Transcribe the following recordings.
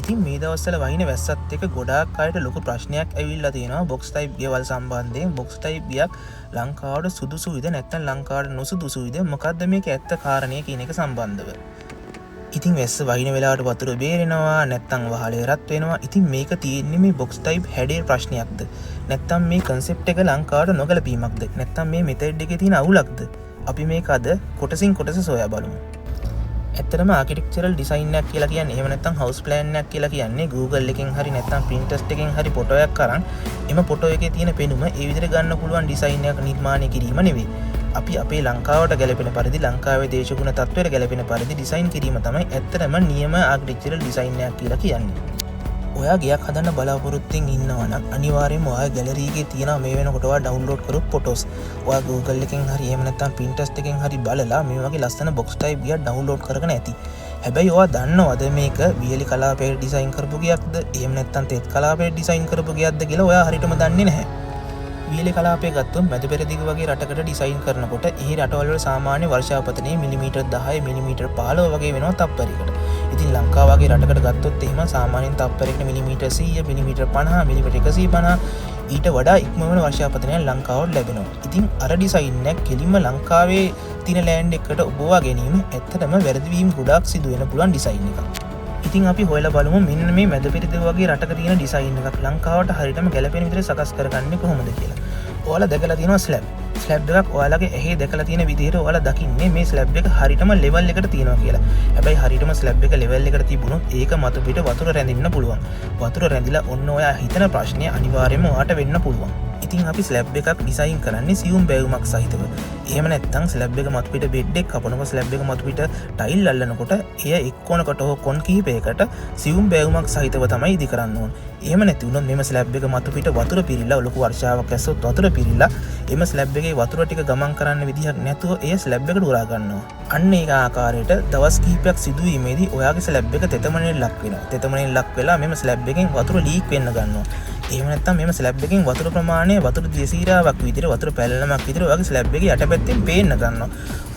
ඉතින් මේ දවස්වල වහින වැස්සත් එක්ක ගොඩාක් අයට ලොකු ප්‍රශ්නයක් ඇවිල්ලා තියෙනවා බොක්ස් ටයිප් ගෙවල් සම්බන්ධයෙන්. බොක්ස් ටයිප් ගියක් ලංකාවට සුදුසුයිද නැත්නම් ලංකාවට නොසුදුසුයිද මොකද්ද මේක ඇත්ත කාරණය කියන එක සම්බන්ධව. ඉතින් වැස්ස වහින වෙලාවට වතුර බේරෙනවා නැත්නම් වහලේ රත් වෙනවා. ඉතින් මේක තියෙන්නේ මේ බොක්ස් ටයිප් හැඩේ ප්‍රශ්නයක්ද නැත්නම් මේ කන්සෙප්ට් එක ලංකාවට නොගැලපීමක්ද නැත්නම් මේ මෙතඩ් එකේ තියෙන අවුලක්ද? අපි මේක අද කොටසින් කොටස සොයා බලමු. ඇත්තටම ආකිටෙක්චරල් ඩිසයින් එකක් කියලා කියන්නේ එහෙම නැත්නම් හවුස් ප්ලෑන් එකක් කියලා කියන්නේ Google එකෙන් හරි නැත්නම් Pinterest එකෙන් හරි ෆොටෝ එකක් අරන් එම ෆොටෝ එකේ තියෙන පෙනුම ඒ විදිහට ගන්න පුළුවන් ඩිසයින් එකක් නිර්මාණය කිරීම නෙවෙයි. අපි අපේ ලංකාවට ගැලපෙන පරිදි ලංකාවේ දේශගුණ තත්ත්වයට ගැලපෙන පරිදි ඩිසයින් කිරීම තමයි ඇත්තටම නියම ආකිටෙක්චරල් ඩිසයින් එකක් කියලා කියන්නේ. ඔයා ගයක් හදන්න බලාපොරොත්තුෙන් ඉන්නවා නම් අනිවාර්යයෙන්ම ඔයා ගැලරි එකේ තියෙන මේ වෙනකොට ඔයා ඩවුන්ලෝඩ් කරපු ෆොටෝස් ඔයා Google එකෙන් හරි එහෙම නැත්නම් Pinterest එකෙන් හරි බලලා මේ වගේ ලස්සන බොක්ස් ටයිප් ගියක් ඩවුන්ලෝඩ් කරගෙන ඇති. හැබැයි ඔයා දන්නවද මේක වියලි කලාපයට ඩිසයින් කරපු ගියක්ද එහෙම නැත්නම් තෙත් කලාපයට ඩිසයින් කරපු ගියක්ද කියලා ඔයා හරියටම දන්නේ නැහැ. වියලි කලාපය ගත්තොත් මැද පෙරදිග වගේ රටකට ඩිසයින් කරනකොට එහි රටවල් වල සාමාන්‍ය වර්ෂාපතනය මිලිමීටර් 10 මිලිමීටර් 15 වගේ වෙනවා තප්පරයකට. ඉතින් ලංකාව වගේ රටකට ගත්තොත් එහෙම සාමාන්‍යයෙන් තප්පරයකට මිලිමීටර් 100 මිලිමීටර් 50 මිලිමීටර් 150 ඊට වඩා ඉක්මවන වර්ෂාපතනයක් ලංකාවට ලැබෙනවා. ඉතින් අර ඩිසයින් එක කෙලින්ම ලංකාවේ තියෙන ලෑන්ඩ් එකකට ඔබවා ගැනීම ඇත්තටම වැරදිවීම් ගොඩාක් සිදු වෙන පුළුවන් ඩිසයින් එකක්. ඉතින් අපි හොයලා බලමු මෙන්න මේ මැද පෙරදිග වගේ රටක තියෙන ඩිසයින් එකක් ලංකාවට හරියටම ගැලපෙන විදිහට සකස් කරගන්නේ කොහොමද කියලා. ඔයාලා දැකලා තියෙනවා ස්ලැබ් එකක් ඔයාලගේ ඇහි දැකලා තියෙන විදිහට ඔයාලා දකින්නේ මේ ස්ලැබ් එක හරියටම ලෙවල් එකට තියෙනවා කියලා. හැබැයි හරියටම ස්ලැබ් එක ලෙවල් එකට තිබුණොත් ඒක මතු පිට වතුර රැඳෙන්න පුළුවන්. වතුර රැඳිලා ඔන්න ඔයා හිතන ප්‍රශ්නේ අනිවාර්යයෙන්ම ඔයාට වෙන්න පුළුවන්. ඉතින් අපි ස්ලැබ් එකක් ඩිසයින් කරන්නේ සියුම් බැවුමක් සහිතව. එහෙම නැත්නම් ස්ලැබ් එක මතු පිට බෙඩ් එක කපනකොට ස්ලැබ් එක මතු පිට ටයිල් අල්ලනකොට එය එක් කොනකට හෝ කොන් කිහිපයකට සියුම් බැවුමක් සහිතව තමයි ඉදි කරන්න ඕන. එහෙම නැති වුණොත් මෙම ස්ලැබ් එක මතු පිට වතුර පිරීලා ලොකු වර්ෂාවක් ඇස්සොත් වතුර පිරීලා එම ස්ලැබ් එකේ වතුර ටික ගමන් කරන්න විදිහක් නැතුව එය ස්ලැබ් එකට උරා ගන්නවා. අන්න ඒක ආකාරයට දවස් කිහිපයක් සිදුවීමේදී ඔයාගේ ස්ලැබ් එක තෙතමනෙන් ලක් වෙනවා. තෙතමනෙන් ලක් වෙලා මෙම ස්ලැබ් එකෙන් වතුර ලීක් වෙන්න ගන්නවා. එහෙම නැත්නම් මෙම ස්ලැබ් එකෙන් වතුර ප්‍රමාණය වතුර දියසීරාවක් විදිහට වතුර පැලලමක් විදිහට ඔයාගේ ස්ලැබ් එකේ යටපැත්තෙන් පේන්න ගන්නවා.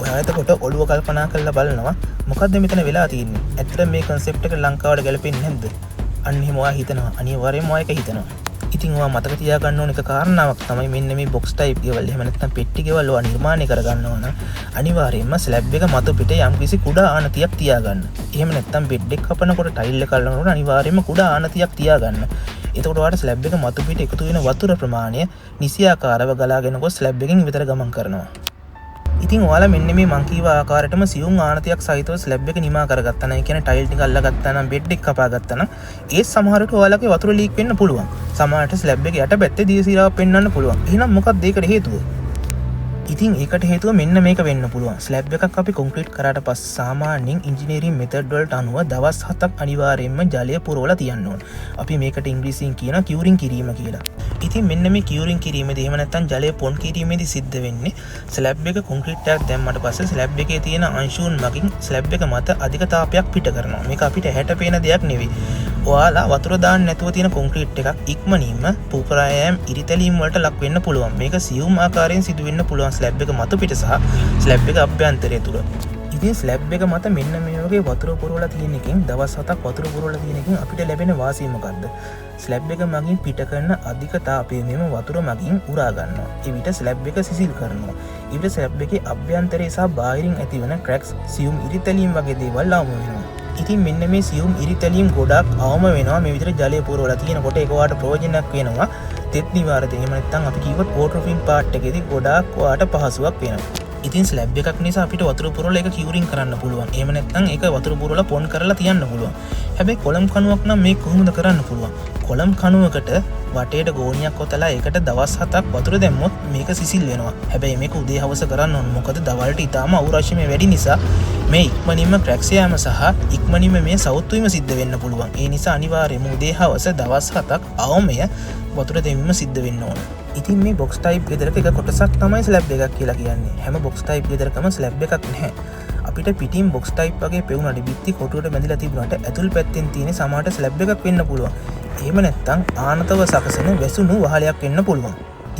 ඔයා එතකොට ඔළුව කල්පනා කරලා බලනවා මොකද්ද මෙතන වෙලා තියෙන්නේ? ඇත්තට මේ concept එක ලංකාවට ගැලපෙන්නේ නැද්ද? අන්න එහෙම ඔයා හිතනවා. අනිවාර්යයෙන්ම ඔයා ඒක හිතනවා. ඉතින් ඔයා මතක තියාගන්න ඕන එක කාරණාවක් තමයි මෙන්න මේ box type ගෙවල් එහෙම නැත්නම් පෙට්ටි ගෙවල් ඔයා නිර්මාණය කරගන්නවා නම් අනිවාර්යයෙන්ම ස්ලැබ් එක මත පිට යම්කිසි කුඩා ආනතියක් තියාගන්න. එහෙම නැත්නම් බෙඩ් එක කපනකොට ටයිල් එක අල්ලනකොට අනිවාර්යයෙන්ම කුඩා ආනතියක් තියාගන්න. එතකොට ඔයාලට ස්ලැබ් එක මත පිට එකතු වෙන වතුර ප්‍රමාණය නිසියාකාරව ගලාගෙන ගොස් ස්ලැබ් එකෙන් විතර ගමන් කරනවා. ඉතින් ඔයාලා මෙන්න මේ මං කීව ආකාරයටම සියුම් ආනතියක් සහිතව ස්ලැබ් එක නිමා කරගත්තා නම් ඒ කියන්නේ ටයිල් ටික අල්ලගත්තා නම් බෙඩ් එක කපා ගත්තා නම් ඒ සමහරට ඔයාලගේ වතුර ලීක් වෙන්න පුළුවන්. සමහරට ස්ලැබ් එක යටපැත්තේ දියසීරාවක් පෙන්වන්න පුළුවන්. එහෙනම් මොකක්ද ඒකට හේතුව? ඉතින් ඒකට හේතුව මෙන්න මේක වෙන්න පුළුවන්. ස්ලැබ් එකක් අපි කොන්ක්‍රීට් කරාට පස්සේ සාමාන්‍යයෙන් ඉංජිනේරින් මෙතඩ් වලට අනුව දවස් 7ක් අනිවාර්යයෙන්ම ජලය පුරවලා තියන්න ඕන. අපි මේකට ඉංග්‍රීසියෙන් කියන කියුරින් කිරීම කියලා. ඉතින් මෙන්න මේ කියුරින් කිරීමේදී එහෙම නැත්නම් ජලය පොන් කිරීමේදී සිද්ධ වෙන්නේ ස්ලැබ් එක කොන්ක්‍රීට් එකක් දැම්මට පස්සේ ස්ලැබ් එකේ තියෙන අංශුන් මගින් ස්ලැබ් එක මත අධික තාපයක් පිට කරනවා. මේක අපිට ඇහැට පේන දෙයක් නෙවෙයි. ඔයාලා වතුර දාන්න නැතුව තියෙන කොන්ක්‍රීට් එකක් ඉක්මනින්ම පුපුරායම් ඉරිතැලීම් වලට ලක් වෙන්න පුළුවන්. මේක සියුම් ආකාරයෙන් සිදු වෙන්න පුළුවන් ස්ලැබ් එක මත පිට සහ ස්ලැබ් එක අභ්‍යන්තරය තුල. ඉතින් ස්ලැබ් එක මත මෙන්න මේ වගේ වතුර පුරවලා තියෙන එකෙන් දවස් 7ක් වතුර පුරවලා තියෙන එකෙන් අපිට ලැබෙන වාසිය මොකද්ද? ස්ලැබ් එක මගින් පිට කරන අධික තාපය මෙම වතුර මගින් උරා ගන්නවා. ඒ විට ස්ලැබ් එක සිසිල් කරනවා. ඒ විට ස්ලැබ් එකේ අභ්‍යන්තරය සහ බාහිරින් ඇතිවන ක්‍රැක්ස්, සියුම් ඉරිතැලීම් වගේ දේවල් අවම වෙනවා. ඉතින් මෙන්න මේ සියුම් ඉරිතැලීම් ගොඩක් අවම වෙනවා මේ විදිහට ජලය පුරවලා තියෙනකොට. ඒක ඔයාලට ප්‍රයෝජනයක් වෙනවා. තෙත් නිවාරද එහෙම නැත්නම් අපි කිව්වොත් වෝටර් ෆිල්ම් පාර්ට් එකේදී ගොඩාක් ඔයාලට පහසුවක් වෙනවා. ඉතින් ස්ලැබ් එකක් නිසා අපිට වතුර පුරවලා ඒක කියුරින් කරන්න පුළුවන්. එහෙම නැත්නම් ඒක වතුර පුරවලා පොන් කරලා තියන්න පුළුවන්. හැබැයි කොලම් කණුවක් නම් මේක කොහොමද කරන්න පුළුවන්? කොලම් කණුවකට වටේට ගෝණියක් ඔතලා ඒකට දවස් 7ක් වතුර දැම්මොත් මේක සිසිල් වෙනවා. හැබැයි මේක උදේ හවස කරන්න ඕන. මොකද දවල්ට ඊටාම අවුරශ්‍යමය වැඩි නිසා මේ ඉක්මනින්ම ක්‍රැක්ස් යෑම සහ ඉක්මනින්ම මේ සවුත් වීම සිද්ධ වෙන්න පුළුවන්. ඒ නිසා අනිවාර්යයෙන්ම උදේ හවස දවස් 7ක් අවමය වතුර දැමීම සිද්ධ වෙන්න ඕන. ඉතින් මේ බොක්ස් ටයිප් ගෙදරක එක කොටසක් තමයි ස්ලැබ් එකක් කියලා කියන්නේ. හැම බොක්ස් ටයිප් ගෙදරකම ස්ලැබ් එකක් නැහැ. අපිට පිටින් බොක්ස් ටයිප් වගේ පෙවුනට බිත්ති කොටුවට බැඳලා තිබුණාට ඇතුල් පැත්තෙන් තියෙන සමහරට ස්ලැබ් එකක් වෙන්න පුළුවන්. එහෙම නැත්නම් ආනතව සකසන වැසුණු වහලයක් වෙන්න පුළුවන්.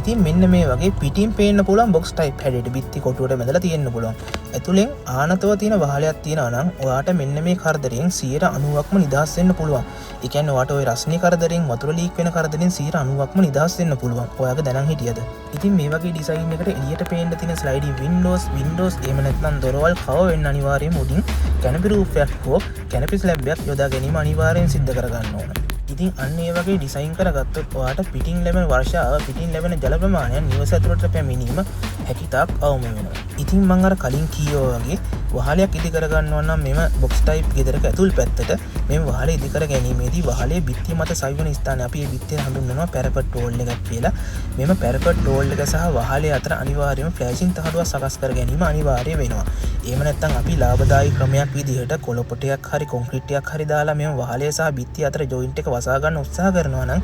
ඉතින් මෙන්න මේ වගේ පිටින් පේන්න පුළුවන් බොක්ස් ටයිප් හැඩයට බිත්ති කොටුවට බැඳලා තියෙන්න පුළුවන්. ඇතුලෙන් ආනතව තියෙන වහලයක් තියෙනවා නම් ඔයාට මෙන්න මේ කරදරයෙන් 90%ක්ම නිදහස් වෙන්න පුළුවන්. ඒ කියන්නේ ඔයාට ওই රස්නේ කරදරයෙන් වතුර ලීක් වෙන කරදරෙන් 90%ක්ම නිදහස් වෙන්න පුළුවන්. ඔයාගේ දැනන් හිටියද? ඉතින් මේ වගේ ඩිසයින් එකට එළියට පේන්න තියෙන ස්ලයිඩින් වින්ඩෝස් එහෙම නැත්නම් දොරවල් කව වෙන්න අනිවාර්යයෙන්ම උඩින් කැනපි රූෆයක් හෝ කැනපි ස්ලැබ් එකක් යොදා ගැනීම අනිවාර්යෙන් සිද්ධ කරගන්න ඕන. ඉතින් අන්න ඒ වගේ ඩිසයින් කරගත්තොත් ඔයාට පිටින් ලැබෙන වර්ෂාව පිටින් ලැබෙන ජල ප්‍රමාණය නිවස ඇතුළට පැමිණීම හැකියතාක් අවම වෙනවා. ඉතින් මම අර කලින් කීවා වගේ වහලයක් ඉදි කරගන්නවා නම් මෙම බොක්ස් ටයිප් ගෙදරක ඇතුල් පැත්තට මේ වහලේ ඉදි කර ගැනීමේදී වහලේ බිත්තිය මත සවිවන ස්ථානය අපි මේ බිත්තිය හඳුන්වනවා පැරපට් රෝල් එකක් කියලා. මෙම පැරපට් රෝල් එක සහ වහලේ අතර අනිවාර්යයෙන්ම ෆ්ලෑෂින් තහඩුවක් සකස් කර ගැනීම අනිවාර්ය වෙනවා. එහෙම නැත්නම් අපි ලාභදායී ක්‍රමයක් විදිහට කොළපොටයක් හරි කොන්ක්‍රීට් එකක් හරි දාලා මෙම වහලේ සහ බිත්තිය අතර ජොයින්ට් එක වසා ගන්න උත්සාහ කරනවා නම්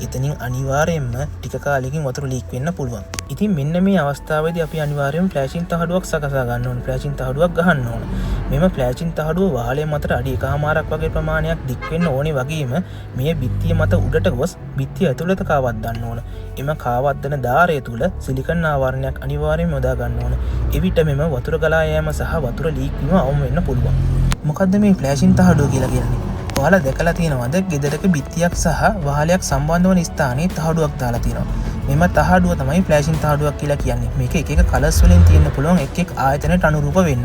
එතනින් අනිවාර්යයෙන්ම ටික කාලෙකින් වතුර ලීක් වෙන්න පුළුවන්. ඉතින් මෙන්න මේ අවස්ථාවේදී අපි අනිවාර්යයෙන්ම ෆ්ලෑෂින් තහඩුවක් සකසා ගන්න ඕනේ. ෆ්ලෑෂින් තහඩුවක් ගහන්න ඕනේ. මෙම ෆ්ලෑෂින් තහඩුව වහලේ මතට අඩි 1.5ක් වගේ ප්‍රමාණයක් දික් වෙන්න ඕනේ වගේම මේ බිත්තිය මත උඩට ගොස් බිත්තිය ඇතුළත කාවද්දන්න ඕන. එම කාවද්දන ධාරය තුල සිලිකන් ආවරණයක් අනිවාර්යයෙන්ම යොදා ගන්න ඕන. එවිට මෙම වතුර ගලා යෑම සහ වතුර ලීක් වීම අවම වෙන්න පුළුවන්. මොකද්ද මේ ෆ්ලෑෂින් තහඩුව කියලා කියන්නේ? ඔයාලා දැකලා තියෙනවද ගෙදරක බිත්තියක් සහ වහලයක් සම්බන්ධ වන ස්ථානයේ තහඩුවක් දාලා තියෙනවා. මෙම තහඩුව තමයි ෆ්ලෑෂින් තහඩුවක් කියලා කියන්නේ. මේක එක එක කලර්ස් වලින් තියෙන්න පුළුවන් එක් එක් ආයතනයට අනුරූප වෙන්න.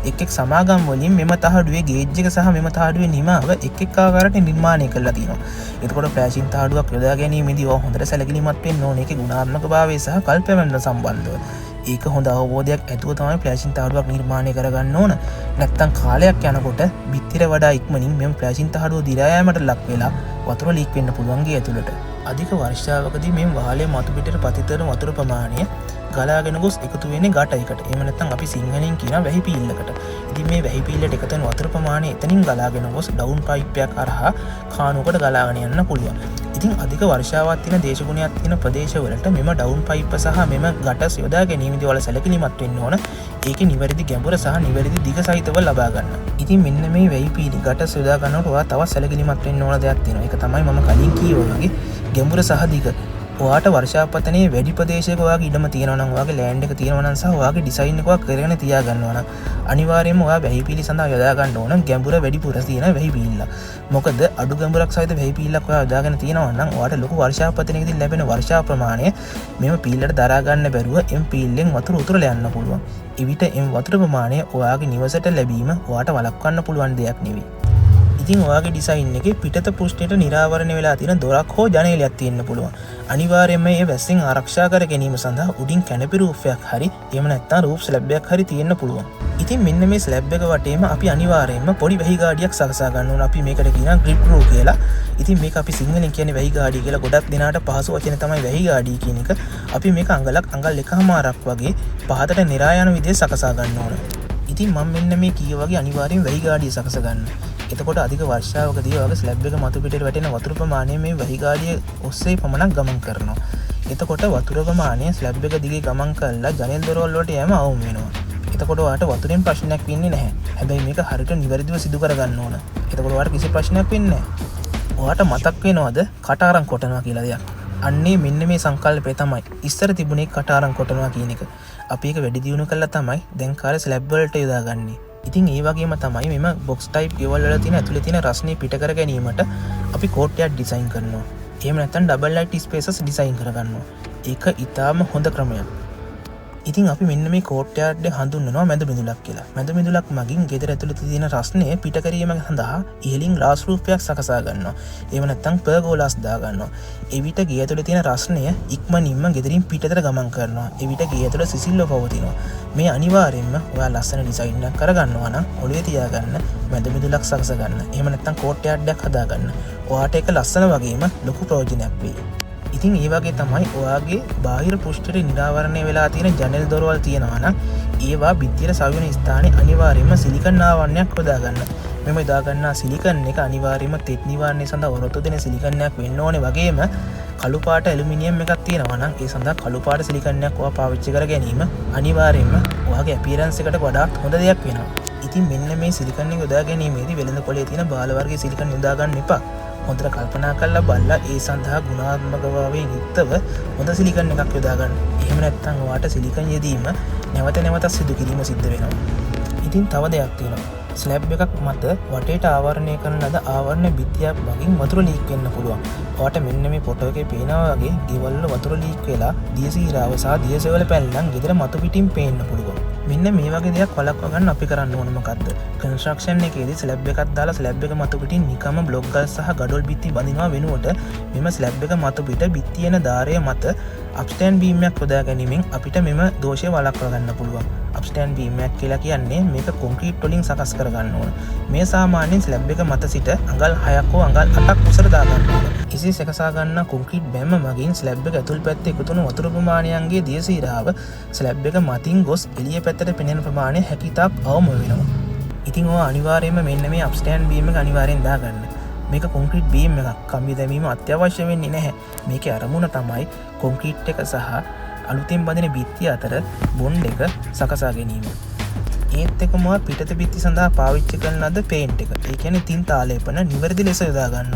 එක් එක් සමාගම් වලින් මෙම තහඩුවේ ගේජ් එක සහ මෙම තහඩුවේ නිමාව එක් එක් ආකාරයට නිර්මාණය කරලා තියෙනවා. එතකොට ෆ්ලෑෂින් තහඩුවක් යොදා ගැනීමේදී ඔයා හොඳට සැලකිලිමත් වෙන්න ඕනේ ඒකේ ගුණාත්මකභාවය සහ කල්පවැන්න සම්බන්ධව. ඒක හොඳ අවබෝධයක් ඇතුව තමයි ෆ්ලෑෂින් තහඩුවක් නිර්මාණය කරගන්න ඕන. නැත්තම් කාලයක් යනකොට බිත්තිර වඩා ඉක්මනින් මෙම ෆ්ලෑෂින් තහඩුව දිරා යාමට ලක් වෙලා වතුර ලීක් වෙන්න පුළුවන් ගේ ඇතුළට. අධික වර්ෂාවකදී මේ වහලේ මතු පිටට පතිත වෙන වතුර ප්‍රමාණය ගලාගෙන ගොස් එකතු වෙන්නේ ගටයකට. එහෙම නැත්නම් අපි සිංහලෙන් කියන වැහි පීල්ලකට. ඉතින් මේ වැහි පීල්ලට එකතු වෙන වතුර ප්‍රමාණය එතනින් ගලාගෙන ගොස් ඩවුන් පයිප් එකක් හරහා කානුවකට ගලාගෙන යන්න පුළුවන්. ඉතින් අධික වර්ෂාවක් තියෙන දේශගුණයක් තියෙන ප්‍රදේශවලට මෙම ඩවුන් පයිප් සහ මෙම ගටස් යොදා ගැනීමේදී වල සැලකිලිමත් වෙන්න ඕන. ඒකේ නිවැරදි ගැඹුර සහ නිවැරදි දිග සහිතව ලබා ගන්න. ඉතින් මෙන්න මේ වැහි පීලි ගටස් යොදා ගන්නකොට ඔයා තවත් සැලකිලිමත් වෙන්න ඕන දෙයක් තියෙනවා. ඒක තමයි මම කලින් කිව්වා වගේ ගැඹුර සහ දිග. ඔයාට වර්ෂාපතනයේ වැඩි ප්‍රදේශයක ඔයාගේ ඉඩම තියෙනවා නම් ඔයාගේ ලෑන්ඩ් එක තියෙනවා නම් සහ ඔයාගේ ඩිසයින් එක ඔයා කරගෙන තියා ගන්නවා නම් අනිවාර්යයෙන්ම ඔයා වැහි පීලි සඳහා යොදා ගන්න ඕන ගැඹුර වැඩිපුර තියෙන වැහි පීල්ල. මොකද අඩු ගැඹුරක් සහිත වැහි පීල්ලක් ඔයා යොදාගෙන තියෙනවා නම් ඔයාට ලොකු වර්ෂාපතනයකදී ලැබෙන වර්ෂා ප්‍රමාණය මෙම පීල්ලට දරා ගන්න බැරුව එම් පීල්ලෙන් වතුර උතුරලා යන්න පුළුවන්. එවිට එම් වතුර ප්‍රමාණය ඔයාගේ නිවසට ලැබීම ඔයාට වළක්වන්න පුළුවන් දෙයක් නෙවෙයි. ඉතින් ඔයාගේ ඩිසයින් එකේ පිටත පෘෂ්ඨයට නිරාවරණය වෙලා තියෙන දොරක් හෝ ජනේලයක් තියෙන්න පුළුවන්. අනිවාර්යයෙන්ම මේ වැස්සෙන් ආරක්ෂා කර ගැනීම සඳහා උඩින් කැනපි රූෆයක් හරි එහෙම නැත්නම් රූෆ් ස්ලැබ් එකක් හරි තියෙන්න පුළුවන්. ඉතින් මෙන්න මේ ස්ලැබ් එක වටේම අපි අනිවාර්යයෙන්ම පොඩි වැහි ගාඩියක් සකසා ගන්න ඕන. අපි මේකට කියනවා ග්‍රිප් රූ කියලා. ඉතින් මේක අපි සිංහලෙන් කියන්නේ වැහි ගාඩිය කියලා. ගොඩක් දෙනාට පහසු වචන තමයි වැහි ගාඩිය කියන එක. අපි මේක අඟල් එකමාරක් වගේ පහතට නිරා යන විදිහට සකසා ගන්න ඕන. ඉතින් මම මෙන්න මේ කීය වගේ අනිවාර්යෙන් වැහි ගාඩිය සකස ගන්න. එතකොට අධික වර්ෂාවකදී ඔයාගේ ස්ලැබ් එක මතු පිටට වැටෙන වතුර ප්‍රමාණය මේ වැහි ගාඩිය ඔස්සේ පමණක් ගමන් කරනවා. එතකොට වතුර ප්‍රමාණය ස්ලැබ් එක දිගේ ගමන් කරලා ජනෙල් දොරවල් වලට යෑම අවම වෙනවා. එතකොට ඔයාට වතුරෙන් ප්‍රශ්නයක් වෙන්නේ නැහැ. හැබැයි මේක හරියට නිවැරදිව සිදු කරගන්න ඕන. එතකොට ඔයාට කිසි ප්‍රශ්නයක් වෙන්නේ නැහැ. ඔයාට මතක් වෙනවද කටාරම් කොටනවා කියලා දෙයක්? අන්නේ මෙන්න මේ සංකල්පය තමයි ඉස්සර තිබුණේ කටාරම් කොටනවා කියන එක. අපි ඒක වැඩි දියුණු කළා තමයි දැන් කාලේ ස්ලැබ් වලට යොදාගන්නේ. ඉතින් ඒ වගේම තමයි මෙම බොක්ස් ටයිප් ගෙවල් වල තියෙන ඇතුලේ තියෙන රස්නේ පිට කර ගැනීමට අපි කෝට්ටයක් ඩිසයින් කරනවා. එහෙම නැත්නම් ඩබල් ලයිට් ස්පේසස් ඩිසයින් කරගන්නවා. ඒක ඊටාම හොඳ ක්‍රමයක්. ඉතින් අපි මෙන්න මේ කෝට්ටයක් හඳුන්වනවා මැද බිඳුලක් කියලා. මැද බිඳුලක් මගින් ගෙදර ඇතුලේ තියෙන රස්නේ පිට කිරීම සඳහා ඉහළින් ග්ලාස් රූෆ් එකක් සකසා ගන්නවා. එහෙම නැත්නම් පර්ගෝලාස් දා ගන්නවා. එවිට ගේ ඇතුලේ තියෙන රස්නය ඉක්මනින්ම ගෙදරින් පිටතට ගමන් කරනවා. එවිට ගේ ඇතුලේ සිසිල්ව පවතිනවා. මේ අනිවාර්යයෙන්ම ඔයා ලස්සන ඩිසයින් එකක් කරගන්නවා නම් ඔළුවේ තියාගන්න මැද බිඳුලක් සකස ගන්න. එහෙම නැත්නම් කෝට්ටයක් හදා ගන්න. ඔයාට ඒක ලස්සන වගේම ලොකු ප්‍රයෝජනයක් වෙයි. ඉතින් ඒ වගේ තමයි ඔයාගේ බාහිර පෘෂ්ඨයට නිරාවරණය වෙලා තියෙන ජනෙල් දොරවල් තියෙනවා නම් ඒවා බිත්තියට සවිවන ස්ථානයේ අනිවාර්යයෙන්ම සිලිකන් ආවරණයක් යොදා ගන්න. මෙම යොදා ගන්නා සිලිකන් එක අනිවාර්යයෙන්ම තෙත් නිවාරණය සඳහා ඔරොත්තු දෙන සිලිකන් එකක් වෙන්න ඕනේ. වගේම කළු පාට ඇලුමිනියම් එකක් තියෙනවා නම් ඒ සඳහා කළු පාට සිලිකන් එකක් ඔයා පාවිච්චි කර ගැනීම අනිවාර්යයෙන්ම ඔයාගේ අපියරන්ස් එකට වඩා හොඳ දෙයක් වෙනවා. ඉතින් මෙන්න මේ සිලිකන් එක යොදා ගැනීමේදී වෙළඳ පොලේ තියෙන බාල වර්ගයේ සිලිකන් යොදා ගන්න එපා. හොඳට කල්පනා කරලා බලලා ඒ සඳහා ගුණාත්මක භාවයෙන් යුක්තව හොඳ සිලිකන් එකක් යොදා ගන්න. එහෙම නැත්නම් ඔයාට සිලිකන් යෙදීම නැවත නැවතත් සිදු කිරීම සිද්ධ වෙනවා. ඉතින් තව දෙයක් තියෙනවා. ස්ලැබ් එකක් මත වටේට ආවරණය කරන ලද ආවරණ බිත්තියක් මගින් වතුර ලීක් වෙන්න පුළුවන්. ඔයාට මෙන්න මේ ෆොටෝ එකේ පේනවා වගේ ගෙවල් වල වතුර ලීක් වෙලා දියසීරාව සහ දියසෙවල පැල්ලම් ගෙදර මතු පිටින් පේන්න පුළුවන්. මෙන්න මේ වගේ දෙයක් වළක්වා ගන්න අපි කරන්න ඕන මොකද්ද? කන්ස්ට්‍රක්ෂන් එකේදී ස්ලැබ් එකක් දාලා ස්ලැබ් එක මතු පිටින් නිකම්ම බ්ලොක් ගල් සහ ගඩොල් බිත්ති බඳිනවා වෙනුවට මෙම ස්ලැබ් එක මතු පිට බිත්ති එන ධාරය මත අප්ස්ටෑන්ඩ් බීම් එකක් යොදා ගැනීමෙන් අපිට මෙම දෝෂය වළක්වා ගන්න පුළුවන්. අප්ස්ටෑන්ඩ් බීම් එකක් කියලා කියන්නේ මේක කොන්ක්‍රීට් වලින් සකස් කර ගන්න ඕන. මේ සාමාන්‍යයෙන් ස්ලැබ් එක මත සිට අඟල් 6ක් හෝ අඟල් 8ක් උසට දා ගන්න ඕන. ඉසි සකසා ගන්න කොන්ක්‍රීට් බැම්ම මගින් ස්ලැබ් එක ඇතුල් පැත්තේ එකතු වුණු වතුර ප්‍රමාණයන්ගේ දියසීරාව ස්ලැබ් එක මතින් ගොස් එළිය පැත්තට පෙනෙන ප්‍රමාණය හැකිතාක් අවම වෙනවා. ඉතින් ඔය අනිවාර්යයෙන්ම මෙන්න මේ අප්ස්ටෑන්ඩ් බීම් එක අනිවාර්යෙන් දාගන්න. මේක කොන්ක්‍රීට් බීම් එකක්. කම්බි දැමීම අත්‍යවශ්‍ය වෙන්නේ නැහැ. මේකේ අරමුණ තමයි කොන්ක්‍රීට් එක සහ අලුතෙන් බඳින බිත්තිය අතර බොන්ඩ් එක සකසා ගැනීම. ඒත් එකම පිටත බිත්ති සඳහා පාවිච්චි කරන ලද පේන්ට් එක. ඒ කියන්නේ තින්ත ආලේපන නිවැරදි ලෙස යොදා ගන්න.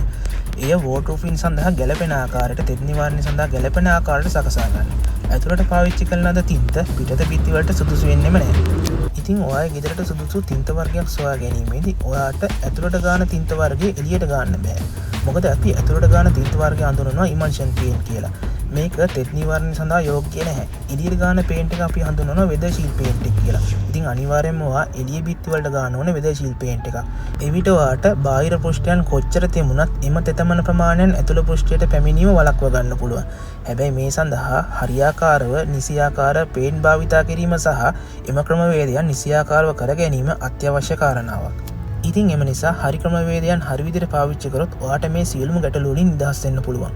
එය වෝටර්ප්‍රූෆින් සඳහා ගැළපෙන ආකාරයට තෙත් නිවාරණය සඳහා ගැළපෙන ආකාරයට සකසා ගන්න. ඇතුළට පාවිච්චි කරන ලද තින්ත පිටත බිත්ති වලට සුදුසු වෙන්නෙම නැහැ. ඉතින් ඔයාගේ ගෙදරට සුදුසු තින්ත වර්ගයක් සොයා ගැනීමේදී ඔයාට ඇතුළට ගාන තින්ත වර්ගය එළියට ගන්න බෑ. මොකද අපි ඇතුළට ගාන තින්ත වර්ගය හඳුන්වනවා ඉමල්ෂන් පේන්ට් කියලා. මේක තෙත් නිවාරණය සඳහා යෝග්‍ය නැහැ. එළියට ගාන පේන්ට් එක අපි හඳුන්වනවා වෙදර්ශීල් පේන්ට් එක කියලා. ඉතින් අනිවාර්යයෙන්ම ඔයා එළිය බිත්ති වලට ගන්න ඕනේ වෙදර්ශීල් පේන්ට් එකක්. එවිට ඔයාට බාහිර පෘෂ්ඨයන් කොච්චර තෙමුණත් එම තෙතමන ප්‍රමාණයෙන් ඇතුළ පෘෂ්ඨයට පැමිණීම වළක්වා ගන්න පුළුවන්. හැබැයි මේ සඳහා හරියාකාරව නිසියාකාර පේන්ට් භාවිතා කිරීම සහ එම ක්‍රමවේදයන් නිසියාකාරව කර ගැනීම අත්‍යවශ්‍ය කාරණාවක්. ඉතින් එම නිසා හරි ක්‍රමවේදයන් හරි විදිහට පාවිච්චි කරොත් ඔයාට මේ සියලුම ගැටලු වලින් නිදහස් වෙන්න පුළුවන්.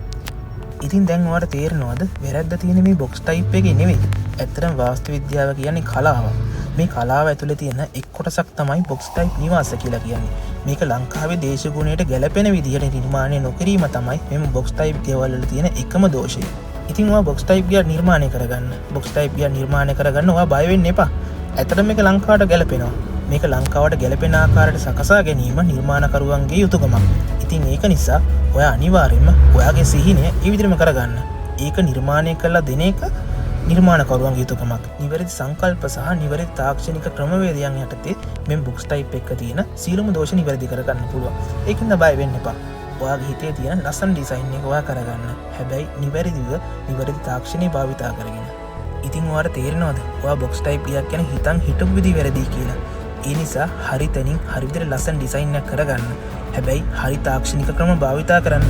ඉතින් දැන් ඔයාට තේරෙනවද වැරද්ද තියෙන මේ බොක්ස් ටයිප් එකේ නෙවෙයි. ඇත්තටම වාස්තු විද්‍යාව කියන්නේ කලාවක්. මේ කලාව ඇතුලේ තියෙන එක් කොටසක් තමයි බොක්ස් ටයිප් නිවාස කියලා කියන්නේ. මේක ලංකාවේ දේශගුණයට ගැළපෙන විදිහට නිර්මාණය නොකිරීම තමයි මේ බොක්ස් ටයිප් ගෙවල් වල තියෙන එකම දෝෂය. ඉතින් ඔයා බොක්ස් ටයිප් ගෙයක් නිර්මාණය කරගන්න. බොක්ස් ටයිප් ගෙයක් නිර්මාණය කරගන්න ඔයා බය වෙන්න එපා. ඇත්තටම මේක ලංකාවට ගැළපෙනවා. මේක ලංකාවට ගැළපෙන ආකාරයට සකසා ගැනීම නිර්මාණකරුවන්ගේ යුතුයකමක්. ඉතින් ඒක නිසා ඔයා අනිවාර්යයෙන්ම ඔයාගේ සිහිනය ඒ විදිහටම කරගන්න. ඒක නිර්මාණය කළා දෙන එක නිර්මාණකරුවන්ගේ යුතුයකමක්. නිවැරදි සංකල්ප සහ නිවැරදි තාක්ෂණික ක්‍රමවේදයන් යටතේ මේ බොක්ස් ටයිප් එක තියෙන සීලම දෝෂ නිවැරදි කරගන්න පුළුවන්. ඒකින්ද බය වෙන්න එපා. ඔයාගේ හිතේ තියෙන ලස්සන ඩිසයින් එක ඔයා කරගන්න. හැබැයි නිවැරදිව නිවැරදි තාක්ෂණය භාවිතා කරගෙන. ඉතින් ඔයාට තේරෙනවද? ඔයා බොක්ස් ටයිප් එකක් ගැන හිතන් හිතපු විදිහ වැරදි කියලා. ඒ නිසා හරි තැනින් හරි විදිහට ලස්සන ඩිසයින් එකක් කරගන්න. හැබැයි හරි තාක්ෂණික ක්‍රම භාවිතා කරන්න.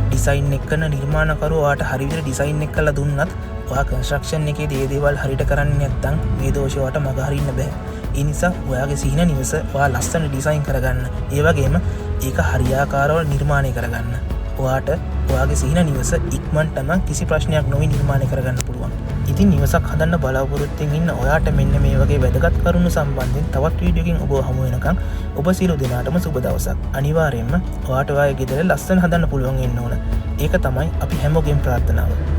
ඩිසයින් එක කරන නිර්මාණකරුවෝ ඔයාට හරි විදිහට ඩිසයින් එක කරලා දුන්නත් ඔයා කන්ස්ට්‍රක්ෂන් එකේදී මේ දේවල් හරියට කරන්නේ නැත්නම් මේ දෝෂය ඔයාට මග හරින්න බෑ. ඒ නිසා ඔයාගේ සිහින නිවස ඔයා ලස්සන ඩිසයින් කරගන්න. ඒ වගේම ඒක හරියාකාරව නිර්මාණය කරගන්න. ඔයාට ඔයාගේ සිහින නිවස ඉක්මනටම කිසි ප්‍රශ්නයක් නොවි නිර්මාණය කරගන්න පුළුවන්. ඉතින් නිවසක් හදන්න බලාපොරොත්තුෙන් ඉන්න ඔයාට මෙන්න මේ වගේ වැදගත් කරුණු සම්බන්ධයෙන් තවත් වීඩියෝකින් ඔබ හමු වෙනකම් ඔබ සියලු දෙනාටම සුබ දවසක්. අනිවාර්යයෙන්ම ඔයාට ඔයාගේ ගෙදර ලස්සන හදන්න පුළුවන් වෙන්න ඕන. ඒක තමයි අපි හැමෝගෙම ප්‍රාර්ථනාව.